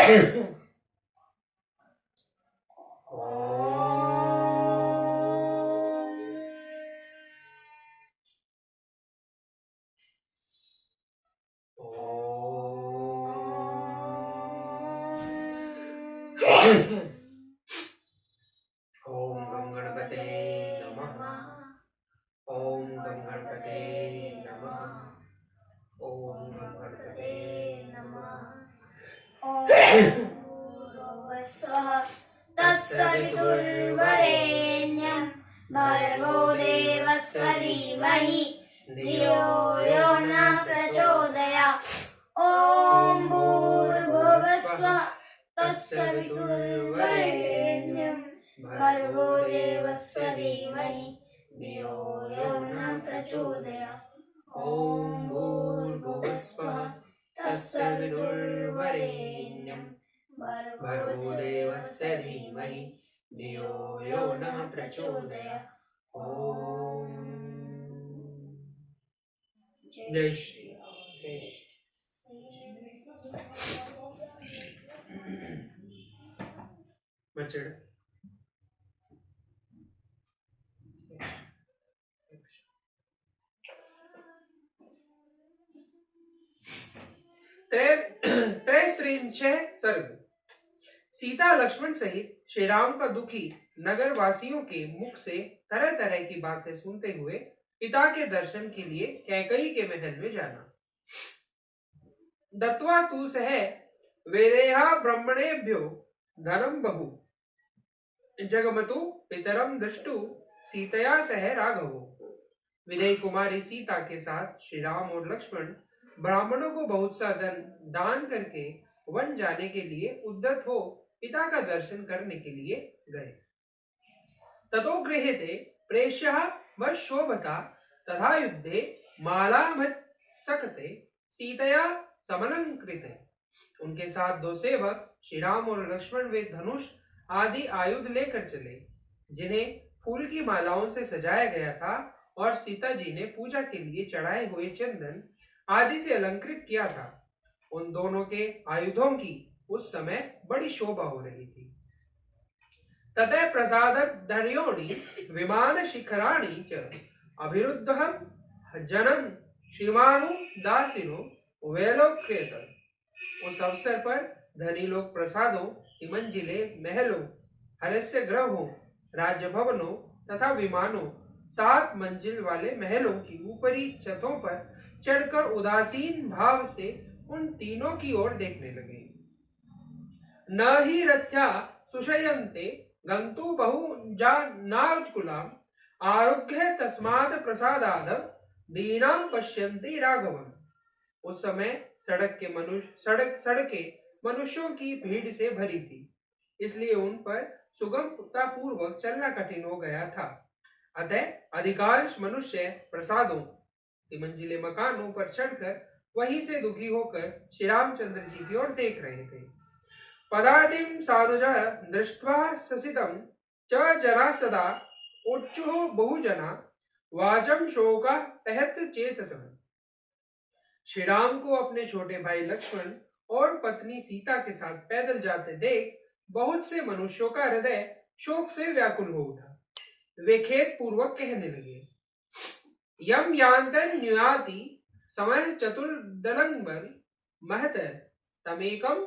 ओम गम गणपते नमः। ओम गम गणपते नमः। ओम गम गणपते नमः। ओम भूर्भुवस्सुवः तत्सवितुर्वरेण्यं भर्गो देवस्य धीमहि धियो यो नः प्रचोदयात्। ओम भूर्भुवस्सुवः तत्सवितुर्वरेण्यं भर्गो देवस्य धीमहि धियो यो नः प्रचोदयात्। ओम भूर्भुवस्सुवः तत्सवितुर्वरेण्यं भर्गो देवस्य धीमहि धियो यो नः प्रचोदयात्। ओम जय श्री राम। जय बचड़ त्रयस्त्रिंशः सर्ग। सीता लक्ष्मण सहित श्री राम का दुखी नगर वासियों के मुख से तरह तरह की बातें सुनते हुए पिता के दर्शन के लिए कैकई के महल में जाना। दत्वा तु सह वेदेहा ब्रह्मणेभ्यो धनम बहु जगमतु पितरम दृष्टु सीतया सह राघवो। विदेह कुमारी सीता के साथ श्री राम और लक्ष्मण ब्राह्मणों को बहुत सा धन दान करके वन जाने के लिए उद्यत हो पिता का दर्शन करने के लिए गए। ततो गृहीते प्रेष्यः व शोभता तथा युद्धे मालामत सकते सीतया समलंकृते। उनके साथ दो सेवक श्री राम और लक्ष्मण वे धनुष आदि आयुध लेकर चले, जिन्हें फूल की मालाओं से सजाया गया था और सीता जी ने पूजा के लिए चढ़ाए हुए चंदन आदि से अलंकृत किया था। उन दोनों के आयुधों की उस समय बड़ी शोभा हो रही थी। ततः प्रसादत धर्योणि विमान शिखराणि च अभिरुद्धः जनम श्रीमानु दासिनो वेलोक्रेत। उस अवसर पर धनी लोग प्रसादों, मंजिले, महलों, हरस्य ग्रहों, राज्य भवनों तथा विमानों, 7 मंजिल वाले महलों की ऊपरी छतों पर चढ़कर उदासीन भाव से उन तीनों की ओर देखने लगे। न ही रथ्या सुशयन्ते गंतु बहुजानाकुलाम आरोग्य तस्माद प्रसादाद दीनां पश्यन्ति राघवम। उस समय सड़कें मनुष्यों की भीड़ से भरी थी, इसलिए उन पर सुगमता पूर्वक चलना कठिन हो गया था। अतः अधिकांश मनुष्य प्रसादों, मंजिले मकानों पर चढ़कर वहीं से दुखी होकर श्री रामचंद्र जी की ओर देख रहे थे। पदातिम सानुजः दृष्ट्वा ससितं च जना सदा उच्चुः बहुजना वाचम शोका तहत चेतसः। श्री राम को अपने छोटे भाई लक्ष्मण और पत्नी सीता के साथ पैदल जाते देख बहुत से मनुष्यों का हृदय शोक से व्याकुल हो उठा। वे खेद पूर्वक कहने लगे, यम यान्तन न्युयाति समः चतुर्दलंबर महत तमेकम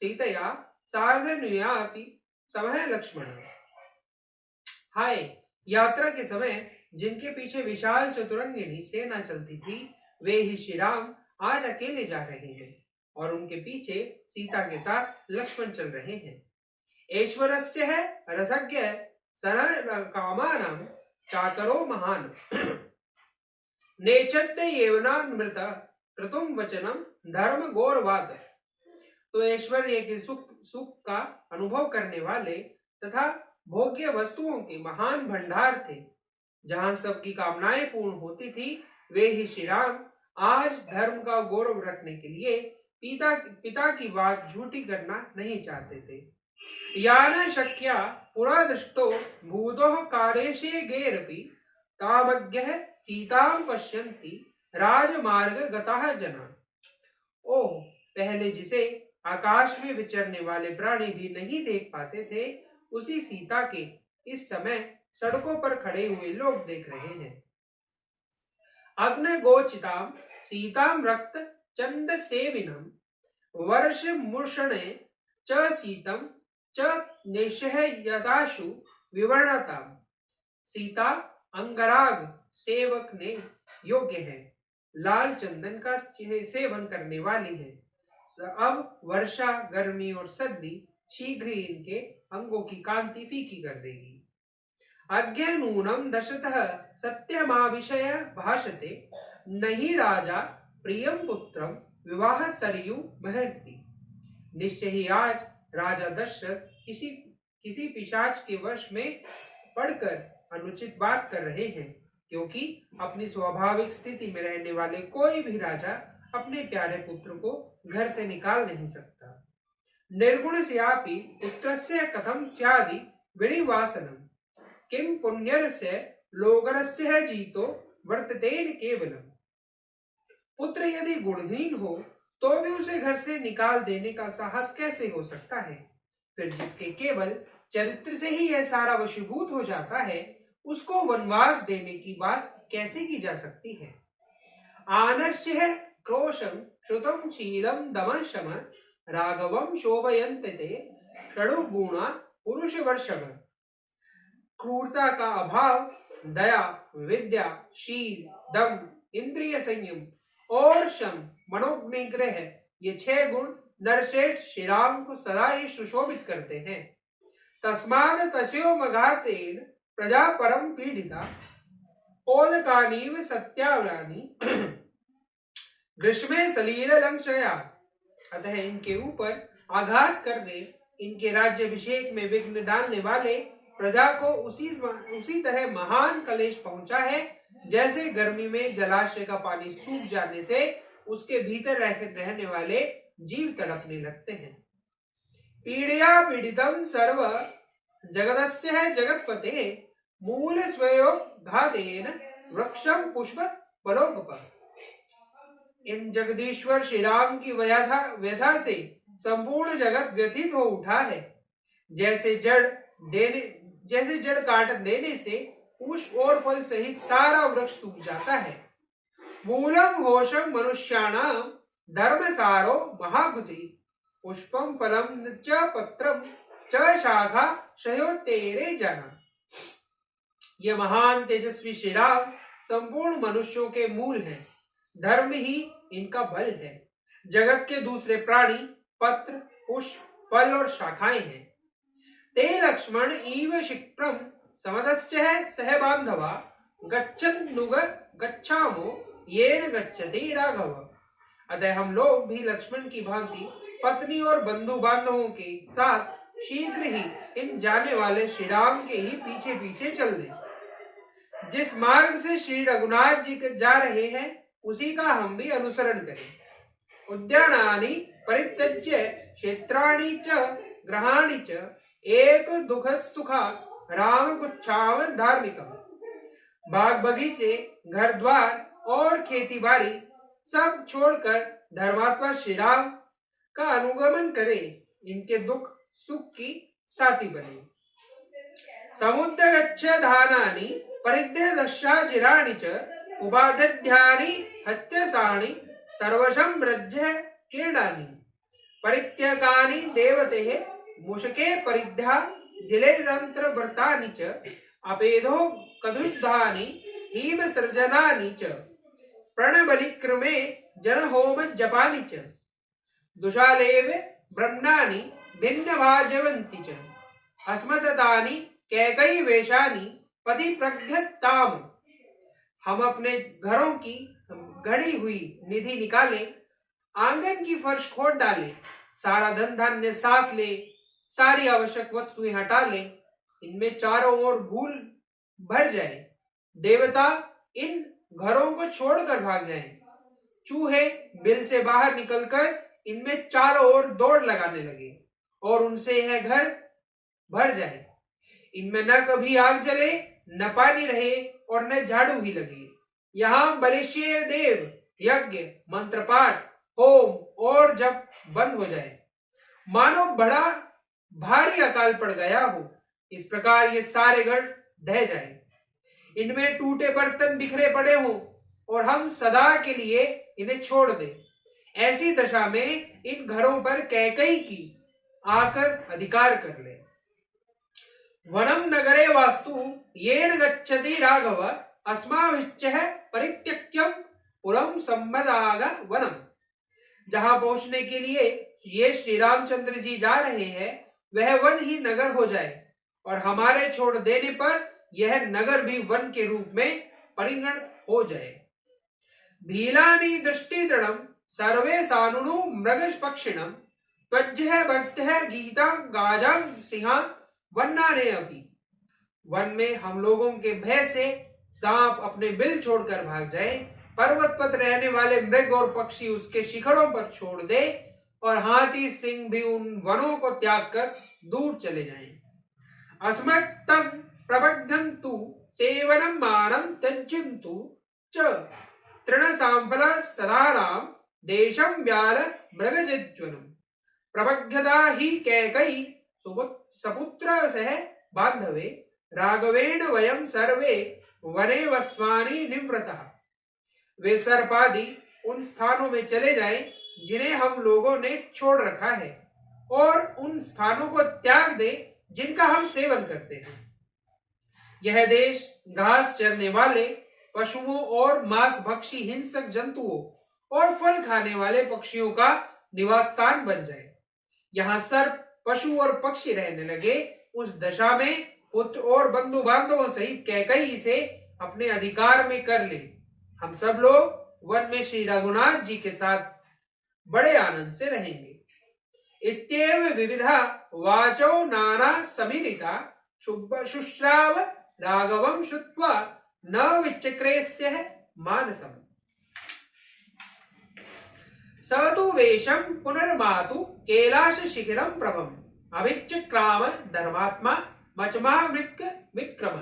सीतया सार्ध न्युयाति समः लक्ष्मण। हाय, यात्रा के समय जिनके पीछे विशाल चतुरंगिणी सेना चलती थी, वे ही श्री राम आज अकेले जा रहे हैं और उनके पीछे सीता के साथ लक्ष्मण चल रहे हैं। ऐश्वर्यस्य है रसज्ञ सनल कामानां चाकरो महान नेचत्ते येवनामृत क्रतुम वचनम धर्म गौरवाद। तो ऐश्वर्य के सुख का अनुभव करने वाले तथा भोग्य वस्तुओं के महान भंडार थे, जहां सबकी कामनाएं पूर्ण होती थी, वे ही श्री राम आज धर्म का गौरव रखने के लिए पिता की बात झूठी करना नहीं चाहते थे। यान शक्या पुरा दृष्टो भूतोः कारेशे गेरपि कामज्ञः सीतां पश्यन्ति राजमार्ग गताः जना। ओह, पहले जिसे आकाश में विचरने वाले प्राणी भी नहीं देख पाते थे, उसी सीता के इस समय सड़कों पर खड़े हुए लोग देख रहे हैं। अग्न गोचिताम सीताम रक्त चंद सेविनम वर्ष मूषणे च सीतम च नेशः यदाशु विवर्णताम। सीता अंगराग सेवक ने योग्य है, लाल चंदन का सेवन करने वाली है। अब वर्षा, गर्मी और सर्दी शीघ्र ही इनके अंगों की कांति फीकी कर देगी। अज्ञानूनम दशतः सत्यमाविषय भाषते, नहीं राजा प्रियम पुत्रम विवाह सरयू महर्ति। निश्चय ही आज राजा दशरथ किसी पिशाच के वश में पड़कर अनुचित बात कर रहे हैं, क्योंकि अपनी स्वाभाविक स्थिति में रहने वाले कोई भी राजा अपने प्यारे पुत्र को घर से निकाल नहीं सकता। निर्गुण स्यापि पुत्रस्य कथम स्यादि विनिवासनम, किम पुण्यस्य लोगरस्य जीतो वर्ततेन केवलम। पुत्र यदि गुणहीन हो तो भी उसे घर से निकाल देने का साहस कैसे हो सकता है? फिर जिसके केवल चरित्र से ही यह सारा वशीभूत हो जाता है, उसको वनवास देने की बात कैसे की जा सकती है? आनश्य क्रोशम श्रुतम शीलम दमः शम राघवम शोभयन्ते षडुगुणा पुरुष वर्षभ। क्रूरता का अभाव, दया, विद्या, शील, दम, इंद्रिय संयम और शम मनोनिग्रह, ये 6 गुण नरश्रेष्ठ श्री राम को सदा ही सुशोभित करते हैं। तस्माद तस्यो मघातेन प्रजा परम पीड़िता ओदकानीव सत्यावरानी ग्रीष्मे सलील लंक्षया। अतः इनके ऊपर आघात करने, इनके राज्याभिषेक में विघ्न डालने वाले प्रजा को उसी तरह महान कलेश पहुंचा है, जैसे गर्मी में जलाशय का पानी सूख जाने से उसके भीतर रहने वाले जीव तड़पने लगते हैं। पीड़या पीड़ितम सर्व जगदस्य जगतपते मूल स्वयोघातेन वृक्षम पुष्प फलोपम। इन जगदीश्वर श्री राम की व्यथा से संपूर्ण जगत व्यथित हो उठा है। जैसे जड़ काट देने से पुष्प और फल सहित सारा वृक्ष सूख जाता है। मूलम होशम मनुष्याणाम धर्मसारो महागुति पुष्पम फलम च पत्रम च शाखा शयोतेरे जना। ये महान तेजस्वी श्री राम संपूर्ण मनुष्यों के मूल हैं, धर्म ही इनका बल है। जगत के दूसरे प्राणी पत्र, पुष्प, फल और शाखाएं हैं। ते लक्ष्मण इव शिप्रम समदस्य सह बांधवा गच्छन्नुग गच्छामो येन गच्छति राघव। अतः हम लोग भी लक्ष्मण की भांति पत्नी और बंधु बांधवों के साथ शीघ्र ही इन जाने वाले श्री राम के ही पीछे पीछे चल दें। जिस मार्ग से श्री रघुनाथ जी जा रहे हैं, उसी का हम भी अनुसरण करें। उद्यानानि परित्यज्य क्षेत्राणि च गृहाणि च एक दुख सुखा राम गुच्छाव धार्मिकम। बाग बगीचे, घर द्वार और खेती बाड़ी सब छोड़कर धर्मात्मा श्री राम का अनुगमन करें, इनके दुख सुख की साथी बने। समुद्र गच्छ धानानि परिद्य दशाचिराणि च उपादध्यानि हत्यसानि सर्वशं व्रज्य कीर्णानि। परित्यकानि देवते मूषके परिद्या दिलेरंत्र व्रतानि च अपेदो कदुद्धानि हिम सृजनानि च प्रणबलिक्रमे जनहोम जपानि च दुशालेव ब्रह्मानि भिन्नभाजवन्ति च अस्मदतानि कैकई वेशानि पति प्रज्ञताम। हम अपने घरों की गढ़ी हुई निधि निकालें, आंगन की फर्श खोद डालें, सारा धन धान्य साथ ले, सारी आवश्यक वस्तुएं हटा लें, इनमें चारों ओर भूल भर जाए। देवता इन घरों को छोड़कर भाग जाएं। चूहे बिल से बाहर निकलकर इनमें चारों ओर दौड़ लगाने लगे और उनसे यह घर भर जाए। इनमें न कभी आग जले, न पानी रहे और न झाड़ू ही लगे। यहाँ बलिष्य देव यज्ञ, मंत्र पाठ, होम और जप बंद हो जाए। मानो बड़ा भारी अकाल पड़ गया हो। इस प्रकार ये सारे गढ़ ढह जाए, इनमें टूटे बर्तन बिखरे पड़े हों और हम सदा के लिए इन्हें छोड़ दें। ऐसी दशा में इन घरों पर कैकई की आकर अधिकार कर ले। वनम नगरे वास्तु येन गच्छति राघव अस्माभिश्चः परित्यक्यम पुरम संबदाग वनम। जहां पहुंचने के लिए ये श्री रामचंद्र जी जा रहे हैं वह वन ही नगर हो जाए और हमारे छोड़ देने पर यह नगर भी वन के रूप में परिणत हो जाए। भीलानि दृष्टि दृढ़म सर्वे सानुनु मृग पक्षिणम त्वज्जः भक्तः गीता गाजां सिंहा वन्नाने अभी। वन में हम लोगों के भय से सांप अपने बिल छोड़कर भाग जाए, पर्वत पर रहने वाले मृग और पक्षी उसके शिखरों पर छोड़ दे और हाथी सिंह भी उन वनों को त्याग कर दूर चले जाएं। अस्मत्तं प्रबद्धन्तु सेवनं मानं त्यज्यन्तु च तृणसाम्फल सदानां देशं व्याल मृगजिज्वनम्। प्रबध्यता हि कैकयी सपुत्र सह बांधवे राघवेण वयम सर्वे वने वस्वानि निवृतः। वे सर्पादि उन स्थानों में चले जाएं जिन्हें हम लोगों ने छोड़ रखा है और उन स्थानों को त्याग दे जिनका हम सेवन करते हैं। यह देश घास चरने वाले पशुओं और मांस भक्षी हिंसक जंतुओं और फल खाने वाले पक्षियों का निवास स्थान बन जाए। यहाँ सर्प पशु और पक्षी रहने लगे। उस दशा में पुत्र और बंधु बांधवों सहित कैकई से अपने अधिकार में कर ले। हम सब लोग वन में श्री रघुनाथ जी के साथ बड़े आनंद से रहेंगे। इत्येव विविधा वाचो नाना समीरिता शुश्राव राघवं श्रुत्वा न विचक्रेस्यः मानसम्। सवतु वेशम पुनर्मातु कैलाश शिखरम प्रभम अभिचक्राम धर्मात्मा मचमा मृक विक्रम।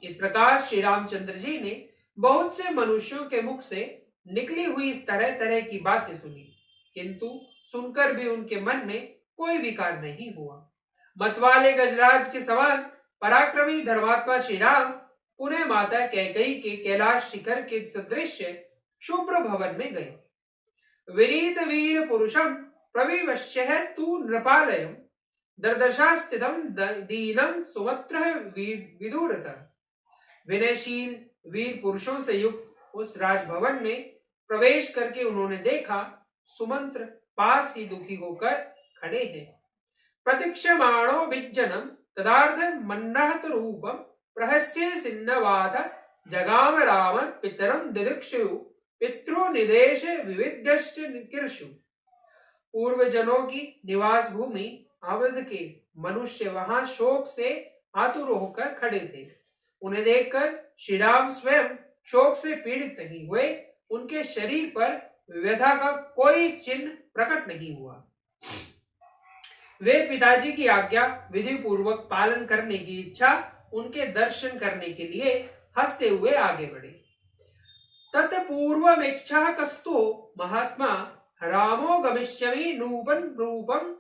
इस प्रकार श्री रामचंद्र जी ने बहुत से मनुष्यों के मुख से निकली हुई इस तरह तरह की बातें सुनी, किंतु सुनकर भी उनके मन में कोई विकार नहीं हुआ। मतवाले गजराज के समान पराक्रमी धर्मात्मा श्री राम पुनः माता कैकई के कैलाश शिखर के सदृश शुभ्र भवन में गए। विनीत वीर पुरुषम प्रविवश्य तु नृपालयम दर्दशा स्थितम दीनम सुमत्र विदुरतः। विनयशील वीर पुरुषों से युक्त उस राजभवन में प्रवेश करके उन्होंने देखा सुमंत्र पास ही दुखी होकर खड़े हैं। प्रतीक्षमाणो विज्जनम तदार्ध मन्नहत रूपम प्रहस्य सिन्नवात जगाम राम पितरम दिदिक्षु पितृ निदेश विविध्यश्च निकिर्षु। पूर्व जनों की निवास भूमि अवध के मनुष्य वहां शोक से आतुर होकर खड़े थे। उन्हें देखकर श्री राम स्वयं शोक से पीड़ित नहीं हुए। उनके शरीर पर व्यथा का कोई चिन्ह प्रकट नहीं हुआ। वे पिताजी की आज्ञा विधि पूर्वक पालन करने की इच्छा उनके दर्शन करने के लिए हंसते हुए आगे बढ़े। तत्पूर्वमेच्छा कस्तो महात्मा रामो गमिष्यमि नूपन रूपम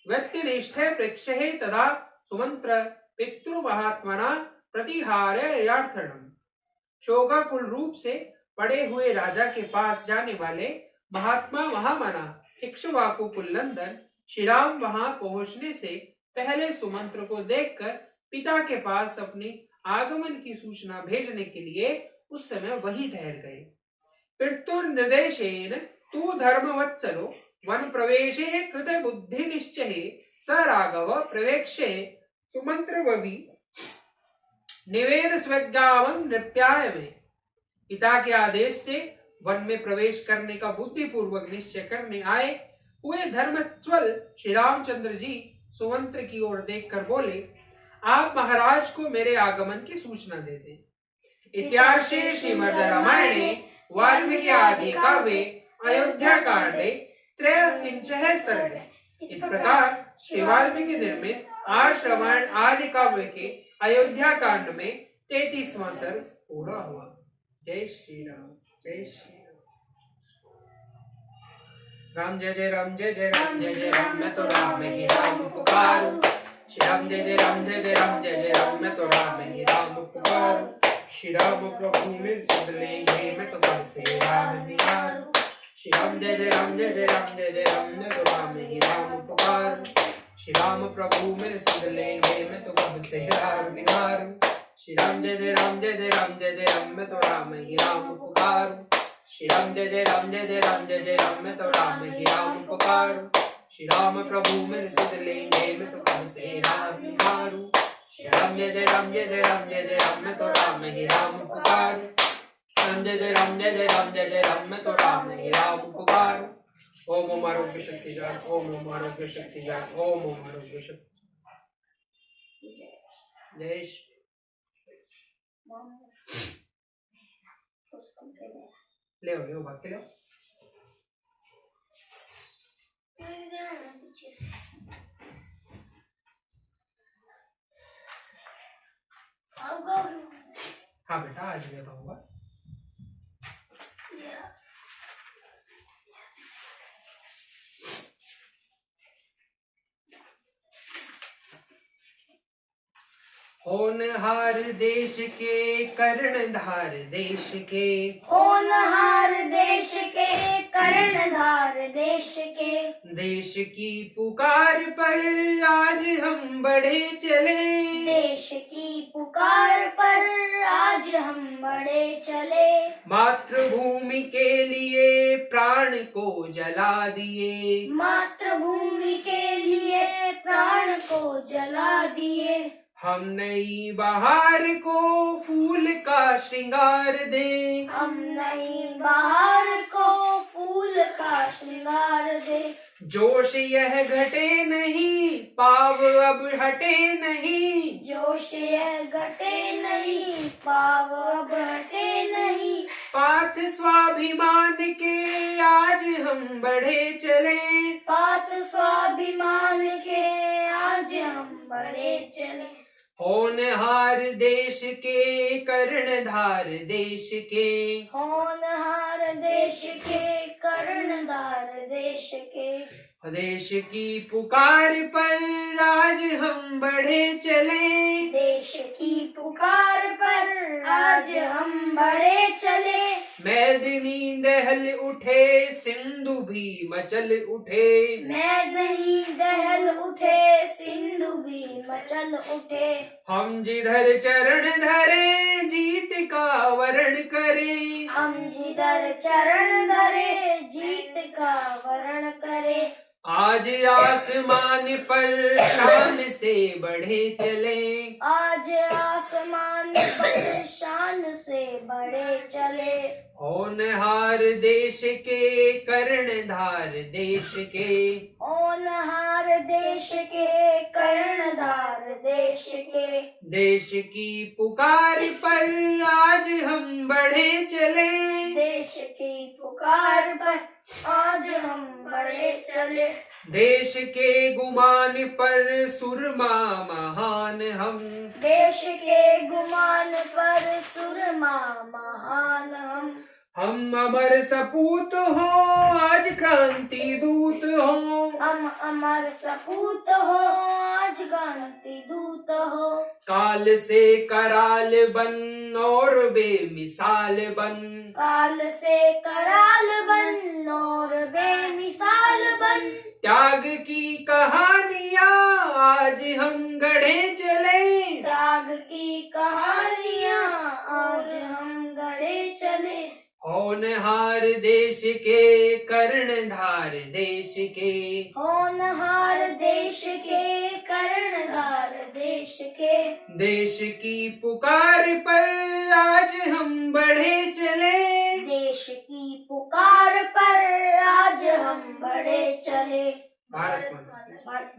व्यक्तिनिष्ठे प्रेक्षहे तदा सुमंत्र पितृ महात्मना प्रतिहार्यार्थम। शोकाकुल रूप से पड़े हुए राजा के पास जाने वाले महात्मा महामना इक्ष्वाकु कुल्लंदन श्री राम वहां पहुंचने से पहले सुमंत्र को देखकर पिता के पास अपने आगमन की सूचना भेजने के लिए उस समय वहीं ठहर गए। पितुर्निर्देशेन तु धर्मवत्सलो वन प्रवेशे कृत बुद्धि निश्चये स राघव प्रवेक्षे सुमंत्र ववि निवेद स्वज्ञावं नृत्याय में। पिता के आदेश से वन में प्रवेश करने का बुद्धि पूर्वक निश्चय करने आए हुए धर्मज्वल श्री रामचंद्र जी सुमंत्र की ओर देखकर बोले, आप महाराज को मेरे आगमन की सूचना दे दें। इत्यार्षे श्रीमद् रामायणे वाल्मीकि आदि काव्ये अयोध्या कांडे त्रयोविंशः सर्ग। इस प्रकार श्री वाल्मीकि निर्मित आर्ष रामायण आदि काव्य के अयोध्या कांड में 33वां सर्ग पूरा हुआ। जय श्री राम, जय श्री राम। राम जय जय राम जय जय राम जय जय राम मैं तो राम ही राम पुकारूं। श्री राम जय जय राम जय जय राम जय जय राम मैं तो राम ही राम पुकारूं। श्री राम प्रभु मिल सुध लेंगे मैं तो कब से राह निहारूं। श्री राम जय जय राम जय जय राम जय जय राम मैं तो राम ही राम पुकारूं। श्री राम प्रभु मिल सुध लेंगे मैं तो कब से राह निहारूं। श्री राम जय जय राम जय जय राम जय जय राम मैं तो राम ही राम पुकारूं। श्री राम जय जय राम जय जय राम जय जय राम मैं तो राम ही राम पुकारूं। श्री राम प्रभु मिल सुध लेंगे मैं तो कब से राह निहारूं। श्री राम जय जय राम जय जय राम जय जय राम मैं तो राम ही राम पुकारूं। राम जय जय राम जय जय राम जय जय राम मैं तो राम ही राम पुकारूं। ओम ओम आरोग्य शक्ति जान, ओम ओम आरोग्य शक्ति जान, ओम ओम आरोग्य शक्ति। जय श्री ले भाग के ले हाँ बेटा आज मैं खाऊंगा। होनहार देश के कर्णधार देश के, होनहार देश के कर्णधार देश के, देश की पुकार पर आज हम बढ़े चले। देश की पुकार पर आज हम बढ़े चले। मातृभूमि के लिए प्राण को जला दिए। मातृभूमि के लिए प्राण को जला दिए। हम नई बहार को फूल का श्रृंगार दे। हम नई बहार को फूल का श्रृंगार दे। जोश यह घटे नहीं पाव अब हटे नहीं। जोश यह घटे नहीं पाव अब हटे नहीं। पाथ स्वाभिमान के आज हम बढ़े चले। पाथ स्वाभिमान के आज हम बढ़े चले। होनहार देश के कर्णधार देश के, होनहार देश के कर्णधार देश के, देश की पुकार पर आज हम बढ़े चले। देश की पुकार पर आज हम बढ़े चले। मैदिनी दहल उठे सिंधु भी मचल उठे। मैदानी दहल उठे सिंधु भी मचल उठे। हम जिधर चरण धरे जीत का वरण करें। हम जिधर चरण धरे जीत का वरण करे। आज आसमान पर शान से बढ़े चले। आज आसमान पर शान से बढ़े चले। होनहार देश के कर्णधार देश के, होनहार देश के कर्णधार देश के, देश की पुकार पर आज हम बढ़े चले। देश की पुकार पर आज हम बढ़े चले। देश के गुमान पर सुरमा महान हम। देश के गुमान पर सुरमा महान हम अमर सपूत हो आज क्रांति दूत हो। हम अमर सपूत हो आज क्रांति दूत हो। काल से कराल बन और बेमिसाल बन। काल से कराल बन और बेमिसाल बन। त्याग की कहानियाँ आज हम गढ़े चले। त्याग की कहानियाँ आज हम गढ़े चले। होनहार देश के कर्णधार देश के, होनहार देश के कर्णधार देश के, देश की पुकार पर आज हम बढ़े चले। देश की पुकार पर आज हम बढ़े चले। भारत माता की।